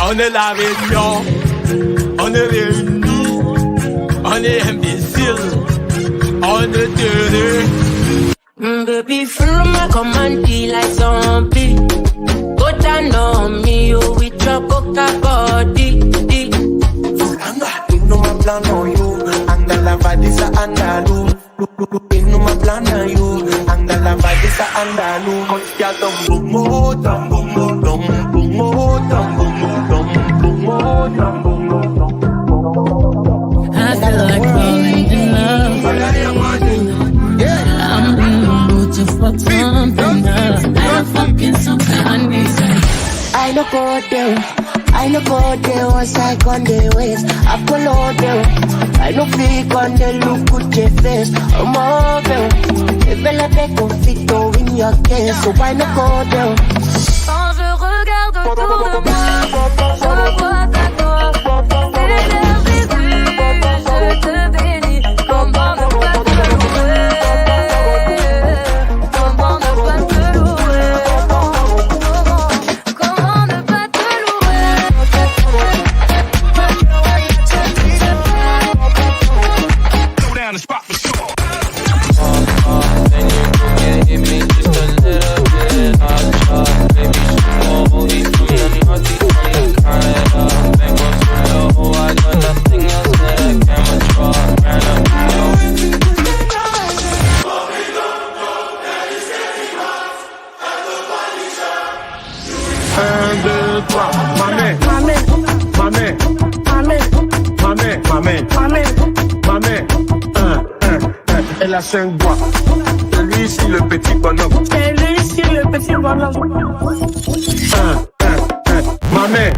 On est la réunion, on est réunis, on est imbéciles, on est heureux. Baby, follow my command, like zombie. Go down on me, you with your coca body. No my plan on you, and the lava is a andalou. No my plan on you, and the lava is a andalou. Cause ya dumbo, dumbo, dumbo, dumbo, dumbo, dumbo, dumbo. I feel like falling in love. I'm in the mood to fuck something up. I'm fucking some kind of I no go there once I on the ways. I follow there. I no flick on the look with your face. I'm over. If I let that conflicto in your case, so why not go there? Quand je regarde autour de moi, je vois ta gloire. L'énergie brûle, je te bénis. Comment ne pas te louer? Comment ne pas te louer? Comment ne pas te louer? Go down and spot the show. Then you can hit me just a little bit. Baby, slow, eat me on the hearty, kind of. Vengo solo, I got nothing else that I can withdraw. Ran up, Un, deux, trois, mamé, elle a 5 doigts. Et lui ici le petit bonhomme. Mamé.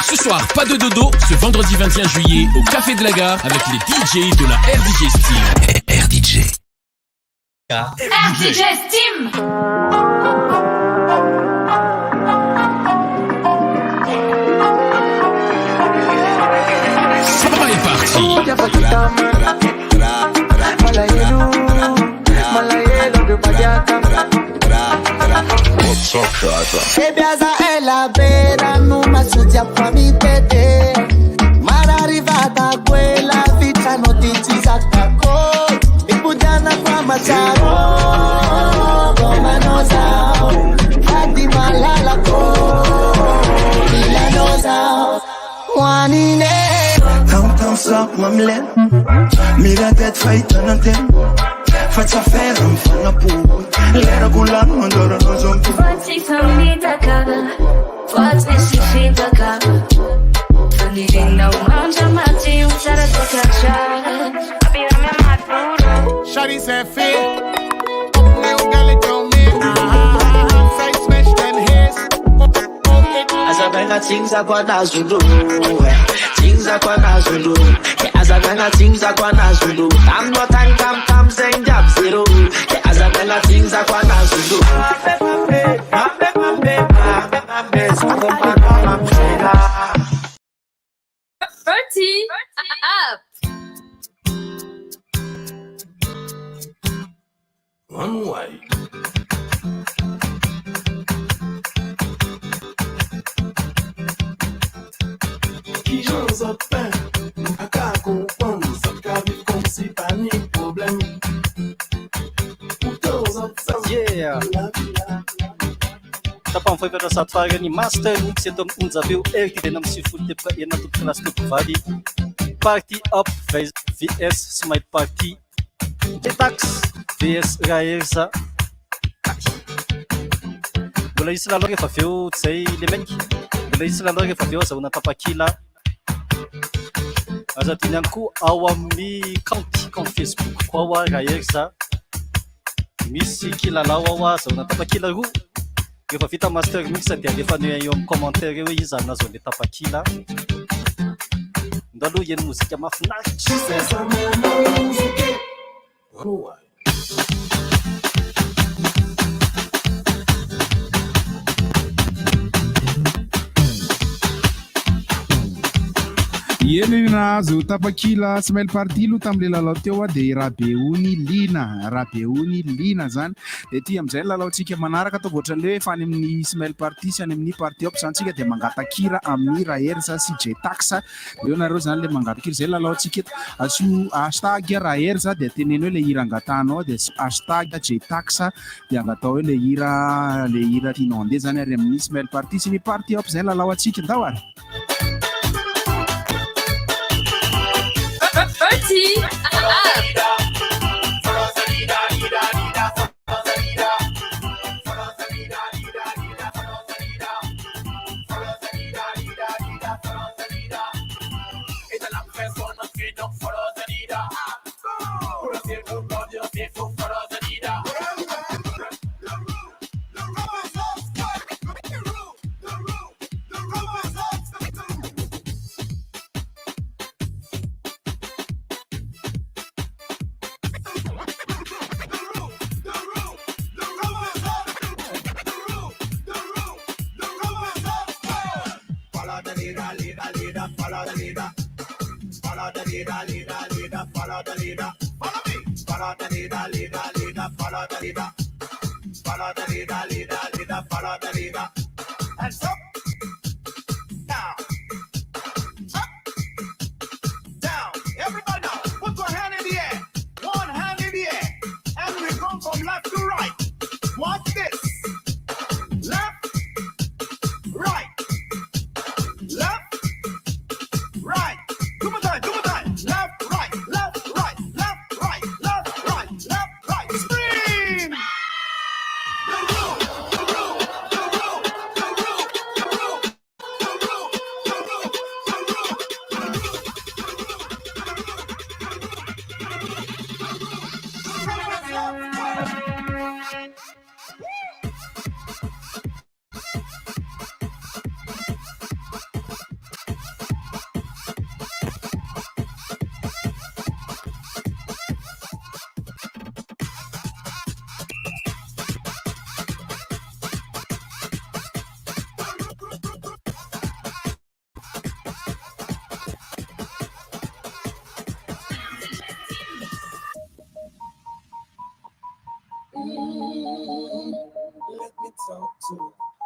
Ce soir, pas de dodo, ce vendredi 21 juillet au Café de la Gare avec les DJ de la RDJ Steam. RDJ. RDJ Steam. Ça est parti. Sebiaza ela vera numa sudia pra me tete. Mararivata quella vita notizi zakako. Ipudana kwa macharo. Goma noza. Fadi malala ko. Ila noza. Wanine. Quand ça mamle. Mira tête faite en antenne. Faccia faire un fan la peau. L'era gulano andora no zombi. Fati famita cara. Fati si fita cara. Fanirina umanja mati usara tukachara. Abira me maturo. Shawty said fit. Now got it on me. Face smash them hits. Azabanga things akwana zulu. Things akwana zulu. Azabanga things akwana zulu. I'm not and come saying jab zero. Azabanga things akwana zulu. Party up. One way. Qui j'en sais pas. Aka comprendre, ça qu'arrive comme si pas ni problème. Yeah. Tapang foi pero sa twaga ni MASTERMIXX ito unza viu erti nam si futte pra ena tu class tu vadi. Party up VS smite party Jaytaxx Raerz. Mbola isy lalao rehefa avy eo tsy zay le mainky. Mbola isy lalao rehefa avy eo azahoana tapakila. Aza adiny ihany koa ao amin'ny compte Facebook koa ao Raerz. Misy kilalao ao azahoana tapakila roa. Rehefa vita MASTERMIXX dia alefanao eo amin'ny commentaire eo izy nazo le tapakila. Ndalo yeny mozika mafinaritra. Yeny nazo tapakila smile party lo tamile lalao teo de Rabeony Lina zany de ty amizay lalaotsika manaraka atao ohatran'le fa any amin'ny smile party sy any amin'ny party op santsika de mangatakira amin'ny Raerz sy Jaytaxx eo nareo zany le mangatakira zay lalaotsika aso hashtag Raerz de teneneo le hira angatanao de hashtag Jaytaxx de angatao le hira tinao ande zany ary amin'ny smile party sy ny party op zay lalao atsika ndao ary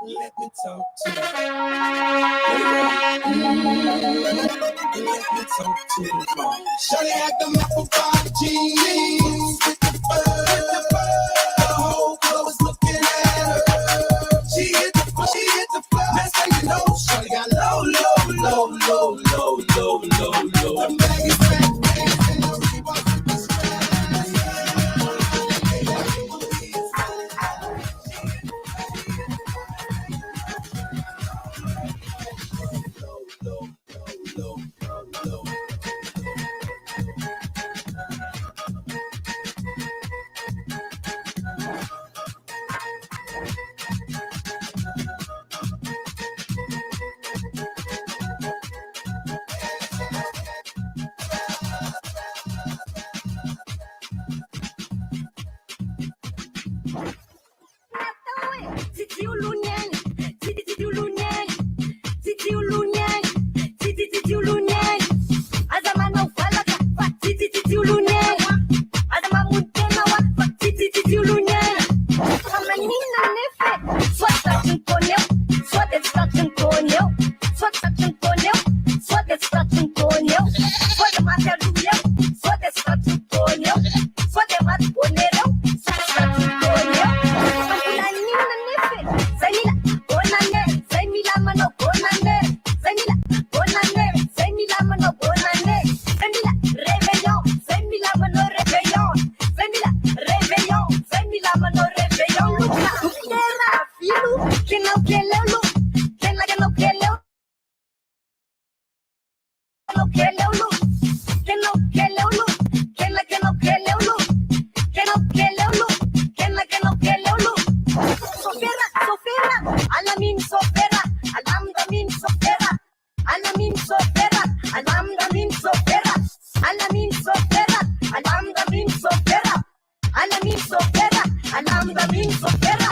Let me talk to you. Shawty had them apple bottom jeans with the fur. The whole club was looking at her. She hit the floor. Next thing you know, shawty got low. The bag is back and the Reebok with the straps. MASTERMIXX opera.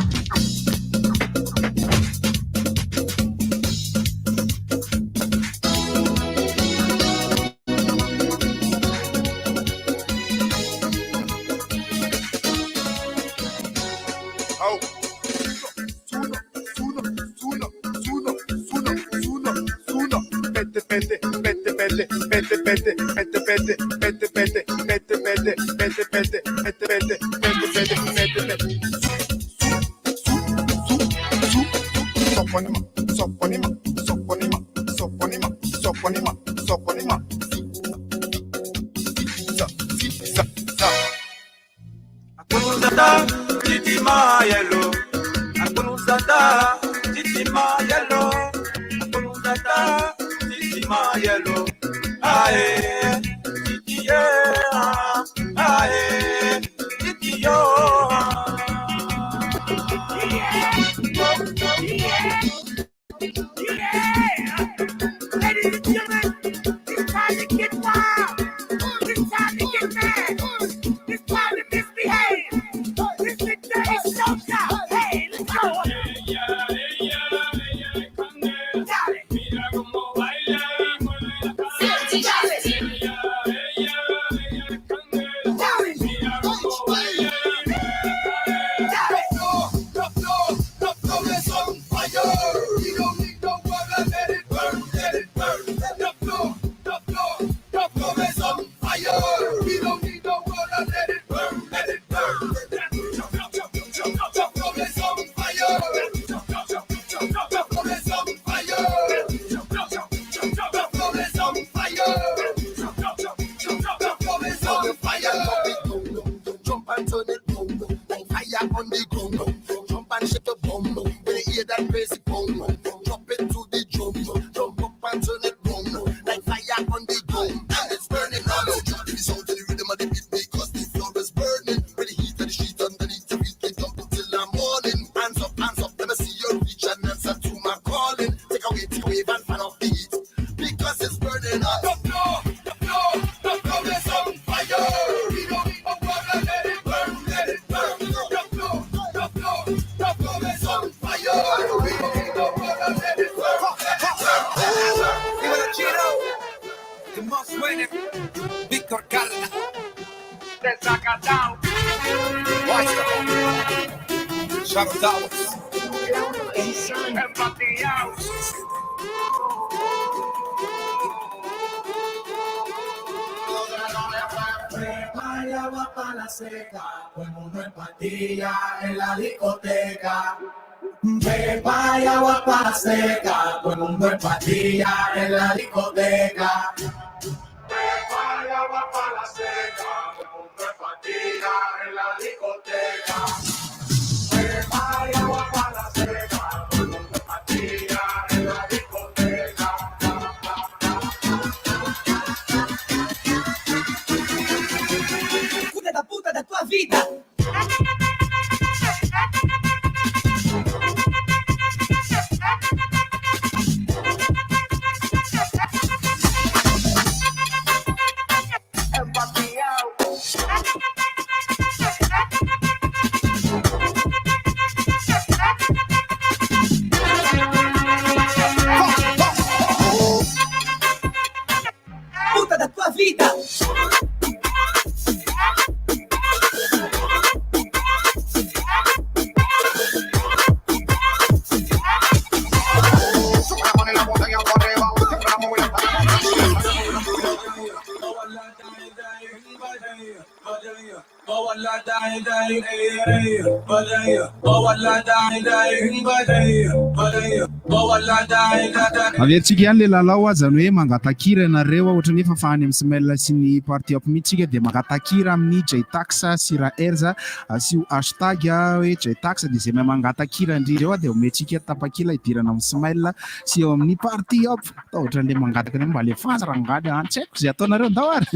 Todo el mundo en pastilla en la discoteca. Pepa y agua para seca. Todo el mundo en pastilla en la discoteca. Pepa y agua para seca. Todo el mundo en pastilla en la discoteca. Pepa y agua para seca. Todo el mundo en pastilla en la discoteca. Puta da tua vida. Puta da tua vida. Averitsika ihany le lalao azany hoe mangatakira ianareo ohatra ny efa fahany amin'ny Smell sy ny party up mitsika dia mangatakira amin'ny Jaytaxx sy Raerz asio hashtag hoe Jaytaxx dia izay mangatakira indrireo dia ometsika tapakila idirana amin'ny Smell sy eo amin'ny party up atao ohatran'le mangataka mba le faza rangady tsy haiko izay ataonareo ndao ary.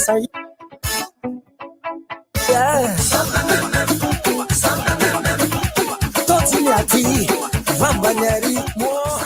Say yeah. Totiliati, Vambanyari, more.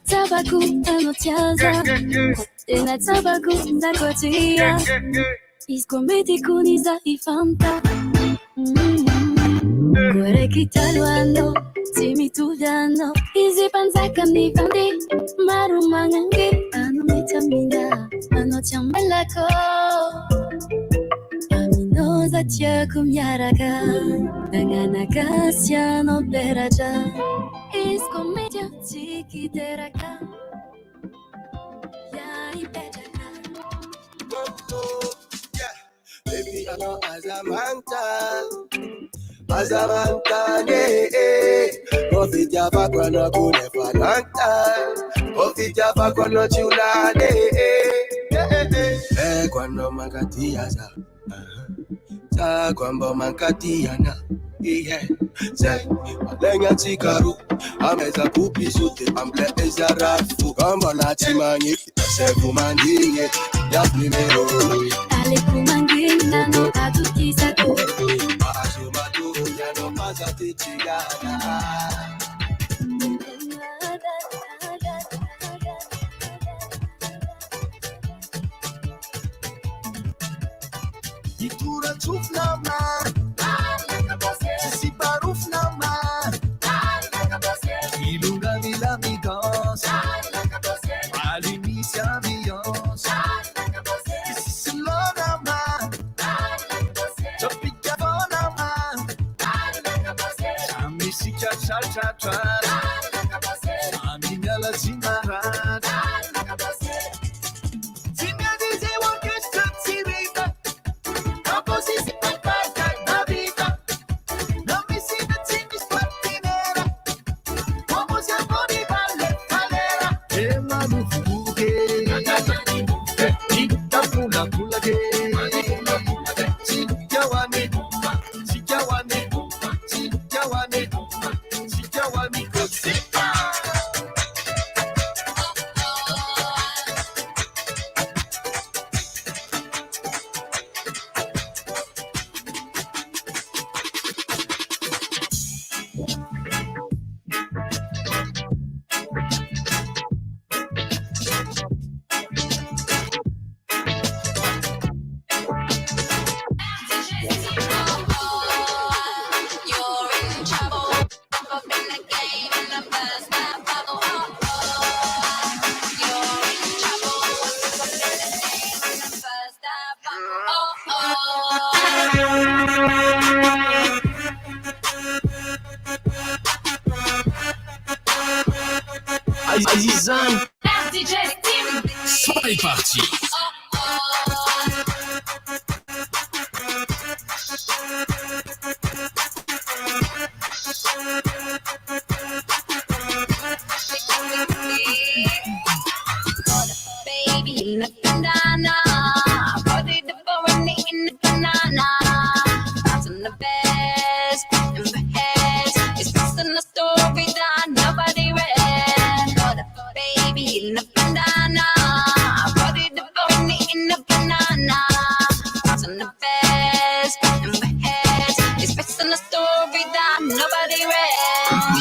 Tabaku anotiaza tena tabaku zakotia iskometi ifanta Gore kitalwano timitudano izipanzaka nifandi marumangangi anometamina anotiambalako aminoza tia kumyaraka nanganaka siano beraja Iscomedia chiquiteraka ya ibetaka Baby, I know Azamanta, Profit Java Quano Kune Fananta, Profit Java Quano Chulade, Quano Mancatiaza, Quambo Mancatiana. Say, Malenga Chikaru, Ameza Pupi Sute, Amble Ezarafu, Gambonati Mani, Sevumani, Yaprimero, Alecumangina no Adukisato, Azumatu, Yano Mazati Chigana. Itura Chuflama. Si paruf nama, ilunga mil amigos, alimis amigos, silo nama, topika nama, amisi cha cha cha, aminya la zinarat. Zinya dize orchestra tivita, composition. Azizan, soirée partie. Baby, in the banana, body the bone in the banana. That's on the best, and the heads. It's just in the story that nobody read. Baby, in the banana, body the bone in the banana. That's on the best, and the heads. It's just in the story that nobody read.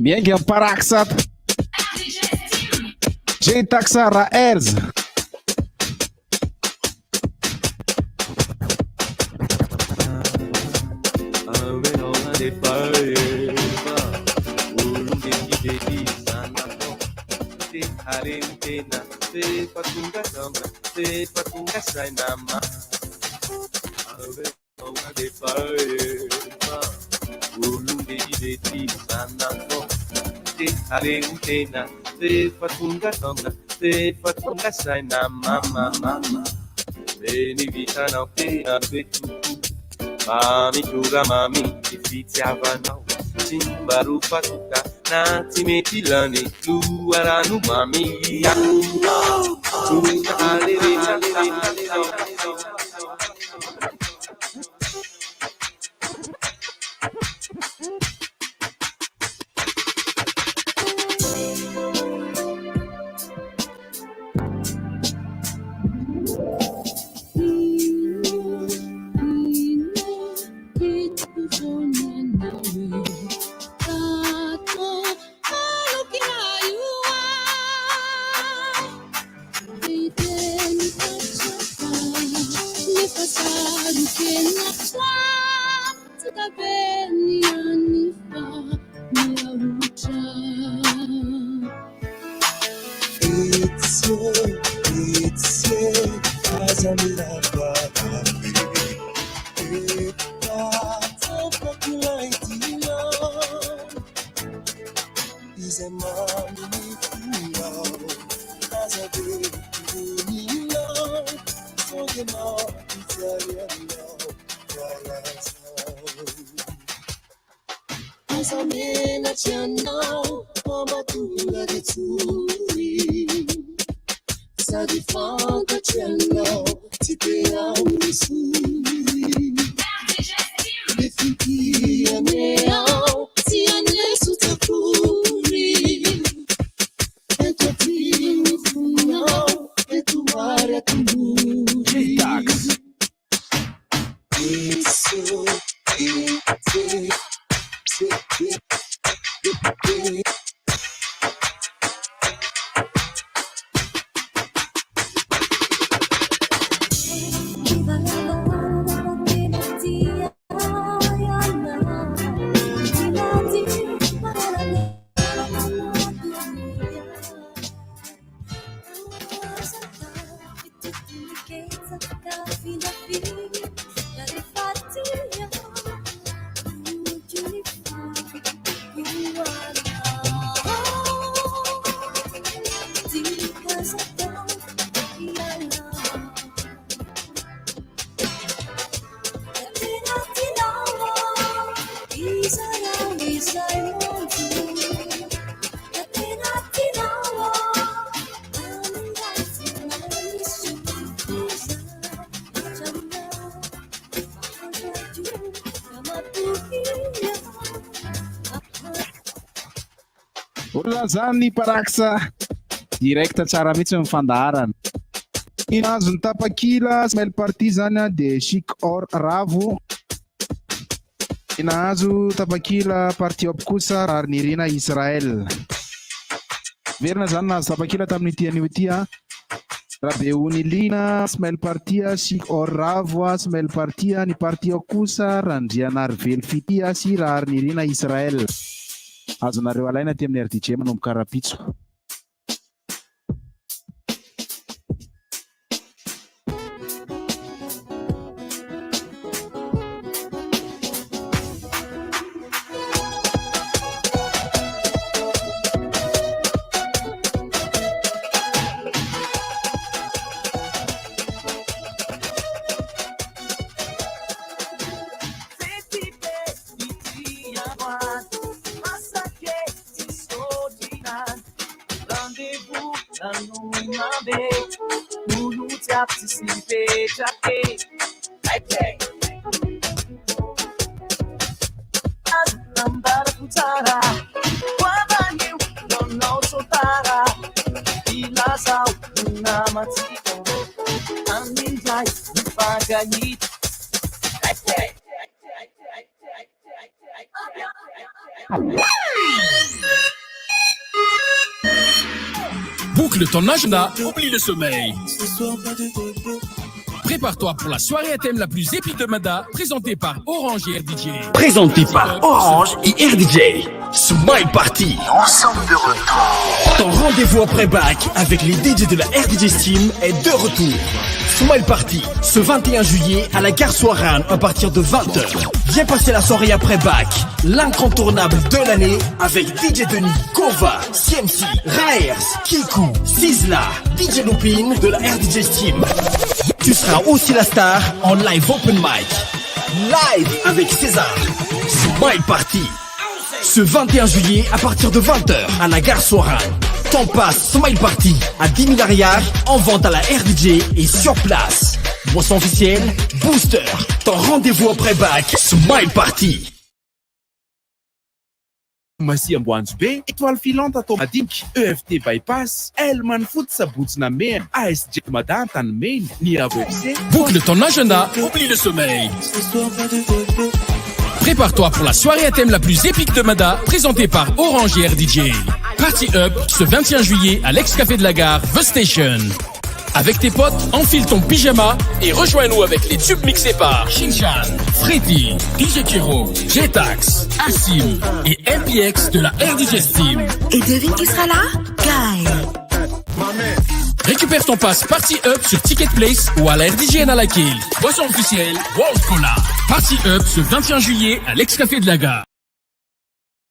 Miainga Paraxat Jaytaxx Raerz. Arentena, se fatunga tonga, se fatunga sai na mama mama. Beni vita na pena betuku, mami chuga mami, ifiti avanau, timbaru patuka, na timetilane, luaranu mami. Olona zany paraksa direkta tsara mihitsy mifandaharana. Inazo ny tapakila smell party zany de chic or ravo. Inazo tapakila party op kosa rarinirina Israel. Verina zany nazo tapakila tamin'ny tian'io ity Rabeuni lina smell party chic or ravo smell party ny party op kosa randriana arvely fitia sy rarinirina Israel. Azonareo alaina aty amin'ny RDJ manomboka rapitso. Boucle ton agenda, oublie le sommeil. Prépare-toi pour la soirée à thème la plus épique de Mada, présentée par Orange et RDJ. Présenté par Orange et RDJ. Smile Party. Ensemble de retour. Ton rendez-vous après bac avec les DJ de la RDJ Steam est de retour. Smile Party, ce 21 juillet à la gare Soirane à partir de 20h. Viens passer la soirée après bac, l'incontournable de l'année avec DJ Denis, Kova, CMC, Raerz, Kikou, Sizzla, DJ Lupin de la RDJ Steam. Tu seras aussi la star en live open mic. Live avec César. Smile Party. Ce 21 juillet à partir de 20h à la gare Soirane. Ton passe Smile Party à 10 000 arrières en vente à la RDJ et sur place. Boisson officielle, Booster. Ton rendez-vous après bac, Smile Party. Masia Amboanjobe, étoile filante automatique, EFT bypass, Elman Foot Sabutsna Mer, ASJ Madanta Main, ni à Boucle ton agenda, oublie le sommeil. Prépare-toi pour la soirée à thème la plus épique de Mada, présentée par Orange et RDJ. Party Up ce 21 juillet à l'ex-café de la gare, The Station. Avec tes potes, enfile ton pyjama et rejoins-nous avec les tubes mixés par Shinchan, Freddy, DJ Kiro, Jaytaxx, Assim et MASTERMIXX de la RDJ Steam. Et devine qui sera là? Guy. Récupère ton pass Party Up sur Ticket Place ou à la RDJ à la Kill. Boisson officielle, World Cola. Party Up ce 21 juillet à l'ex-café de la gare.